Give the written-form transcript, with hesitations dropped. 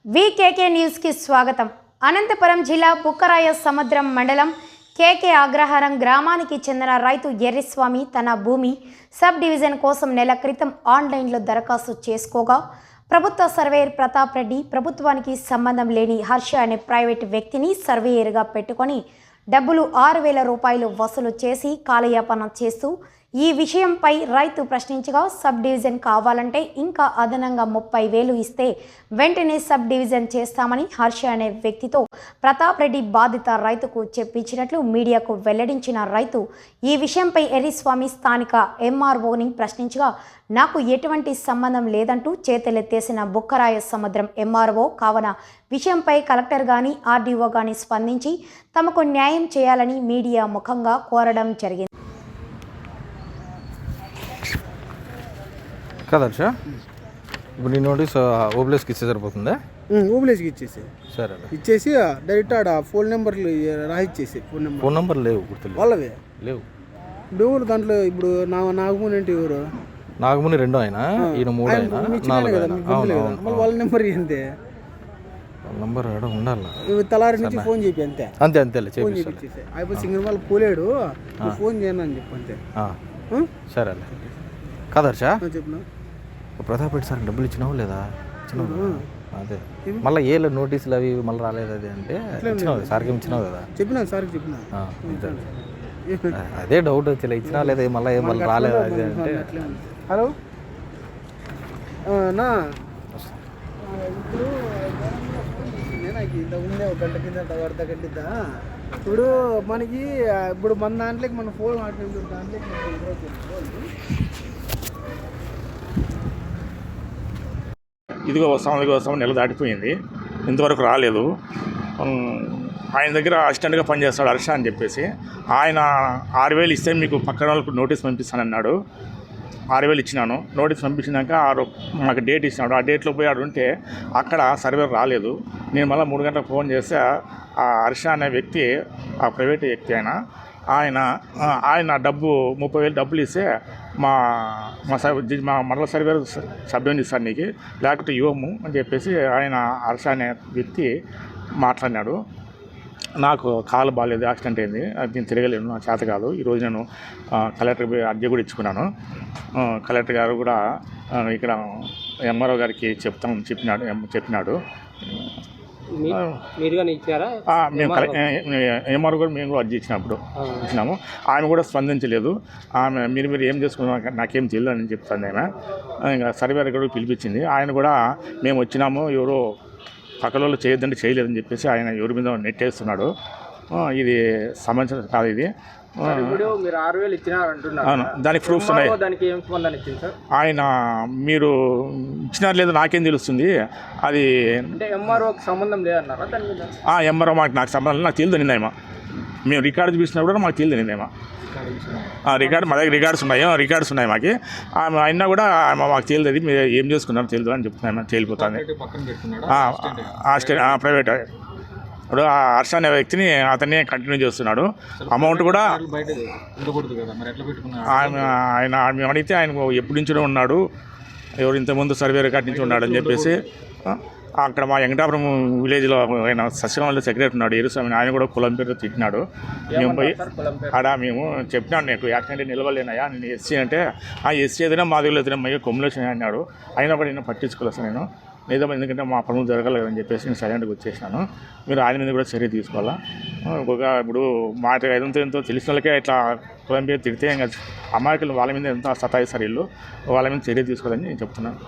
వీకేకే న్యూస్కి స్వాగతం. అనంతపురం జిల్లా బుక్కరాయ సముద్రం మండలం కేకే అగ్రహారం గ్రామానికి చెందిన రైతు ఎర్రిస్వామి తన భూమి సబ్ డివిజన్ కోసం నెల క్రితం ఆన్లైన్లో దరఖాస్తు చేసుకోగా ప్రభుత్వ సర్వేయర్ ప్రతాప్ రెడ్డి ప్రభుత్వానికి సంబంధం లేని హర్ష అనే ప్రైవేట్ వ్యక్తిని సర్వేయర్గా పెట్టుకొని డబ్బులు 6,000 రూపాయలు వసూలు చేసి కాలయాపన చేస్తూ ఈ విషయంపై రైతు ప్రశ్నించగా సబ్ డివిజన్ కావాలంటే ఇంకా అదనంగా 30,000 ఇస్తే వెంటనే సబ్ డివిజన్ చేస్తామని హర్ష అనే వ్యక్తితో ప్రతాప్ రెడ్డి బాధిత రైతుకు చెప్పించినట్లు మీడియాకు వెల్లడించిన రైతు ఈ విషయంపై ఎర్రిస్వామి స్థానిక ఎంఆర్ఓని ప్రశ్నించగా నాకు ఎటువంటి సంబంధం లేదంటూ చేతులెత్తేసిన బుక్కరాయ సముద్రం ఎంఆర్ఓ కావున విషయంపై కలెక్టర్ కానీ ఆర్డీఓ కానీ స్పందించి తమకు న్యాయం చేయాలని మీడియా ముఖంగా కోరడం జరిగింది. కదా హర్ష, ఇప్పుడు నీ నోటీస్ ఓబ్లేస్కి ఇచ్చే సరిపోతుందా? ఓబ్లేస్కి ఇచ్చేసి సరే ఇచ్చేసి డైరెక్ట్ ఆడ ఫోన్ నెంబర్లు రాసిచ్చేసి ఫోన్ నెంబర్ లేవు గుర్తులేదు వాళ్ళవే లేవు. ఇప్పుడు ఎవరు దాంట్లో ఇప్పుడు నాగమూని అంటే ఎవరు? నాగమూని 2 ఆయన, ఈయన 3 ఆయన, 4 ఆయన. వాళ్ళ నెంబర్ ఏంటి? నంబర్ ఉండాలి. తలారి నుంచి ఫోన్ చెప్పి అంతే అంతేలే ఫోన్ చేపించేసి అయిపోయి సింగర్ వాళ్ళు పోలేడు ఫోన్ చేయను అని చెప్పి అంతే. సరే కదా హర్ష, చెప్పిన ప్రతాప్ రెడ్డి సార్ డబ్బులు ఇచ్చినావు లేదా? ఇచ్చినావు. అదే మళ్ళీ ఏ నోటీసులు అవి మళ్ళీ రాలేదు అది అంటే ఇచ్చినావు, సార్కి ఇచ్చినావు కదా? చెప్పినా సార్కి చెప్పిన. అదే డౌట్ వచ్చి ఇచ్చినా లేదా మళ్ళీ రాలేదు అది అంటే. హలో నా ఇప్పుడు నాకు ఇంత ఉందే ఒక గంట కింద అర్ధ గంట ఇప్పుడు మనకి ఇప్పుడు మన దాంట్లోకి మన ఫోన్ మాట్లాడుతుంది దాంట్లోకి ఇదిగో వస్తాం నెల దాటిపోయింది, ఇంతవరకు రాలేదు. ఆయన దగ్గర అసిస్టెంట్గా పనిచేస్తాడు హర్ష అని చెప్పేసి ఆయన 6,000 ఇస్తే మీకు పక్కన వాళ్ళకు నోటీస్ పంపిస్తానన్నాడు. 6,000 ఇచ్చినాను. నోటీస్ పంపించినాక మాకు డేట్ ఇచ్చినాడు. ఆ డేట్లో పోయి ఆడు ఉంటే అక్కడ సర్వేర్ రాలేదు. నేను మళ్ళీ 3 గంటలకు ఫోన్ చేస్తే ఆ హర్ష అనే వ్యక్తి, ఆ ప్రైవేట్ వ్యక్తి ఆయన డబ్బు 30,000 డబ్బులు ఇస్తే మా మండల సర్వేర్ సభ్యుని ఇస్తాను నీకు, లేకపోతే ఇవ్వము అని చెప్పేసి ఆయన హర్ష అనే వ్యక్తి మాట్లాడినాడు. నాకు కాలు బాగాలేదు, యాక్సిడెంట్ అయింది, అది నేను తిరగలేను, నా చేత కాదు. ఈరోజు నేను కలెక్టర్ అర్జీ కూడా ఇచ్చుకున్నాను. కలెక్టర్ గారు కూడా ఇక్కడ ఎంఆర్ఓ గారికి చెప్పినాడు. మేము ఎంఆర్ఓ కూడా మేము కూడా అర్జీ ఇచ్చినాము. ఆమె కూడా స్పందించలేదు. ఆమె మీరు ఏం చేసుకున్నాం నాకేం తెలియదు అని చెప్తాను. ఆమె ఇంకా సర్వేర్ కూడా పిలిపించింది. ఆయన కూడా మేము వచ్చినాము, ఎవరో పక్కలలో చేయొద్దంటే చేయలేదని చెప్పేసి ఆయన ఎవరి మీద నెట్టేస్తున్నాడు. ఇది సమంజసం కాదు. ఇది అవును, దానికి ప్రూఫ్స్ ఉన్నాయి. ఆయన మీరు ఇచ్చినారు లేదో నాకేం తెలుస్తుంది. అది ఎంఆర్ఓకి సంబంధం లేదన్నారా? ఎంఆర్ఓ నాకు సంబంధం నాకు తెలియదు నిందేమో. మేము రికార్డు చూసినా కూడా మాకు తెలియదు నిందేమో. రికార్డు మా దగ్గర రికార్డ్స్ ఉన్నాయి మాకు. అయినా కూడా మాకు తెలియదు, మీరు ఏం చేసుకున్నారో తెలియదు అని చెప్తున్నాను. తేలిపోతుంది. ప్రైవేట్ ఇప్పుడు ఆ హర్ష అనే వ్యక్తిని అతన్ని కంటిన్యూ చేస్తున్నాడు. అమౌంట్ కూడా ఆయన మేము అడిగితే ఆయన ఎప్పటి నుంచో ఉన్నాడు, ఎవరు ఇంతకుముందు సర్వే రికార్డ్ నుంచి ఉన్నాడు అని చెప్పేసి అక్కడ మా వెంకటాపురం విలేజ్లో ఆయన సచివాలయంలో సెక్రటరీ ఉన్నాడు ఎరుస్వామి, ఆయన కూడా కులం పేరుతో తిట్టినాడు. మేము పోయి మేము చెప్పినాడు, నీకు యాక్సిడెంట్ నిలవలేనయా, నేను ఎస్సీ అంటే ఎస్సీ ఏదైనా మా దగ్గర ఏదైనా కొమ్ములేసిన అన్నాడు. అయినా కూడా నేను పట్టించుకోలేదు సార్, నేను లేదా ఎందుకంటే మా పనులు జరగలేదని చెప్పేసి నేను సైలెంట్గా వచ్చేసినాను. మీరు ఆయన మీద కూడా చర్య తీసుకోవాలా. ఇప్పుడు మాట ఎంతో తెలిసిన వాళ్ళకే ఇట్లా కులం పేరు తిడితే ఇంకా అమాయకులు వాళ్ళ మీద ఎంత సతాయిస్తారు, వీళ్ళు వాళ్ళ మీద చర్య తీసుకోవాలని నేను చెప్తున్నాను.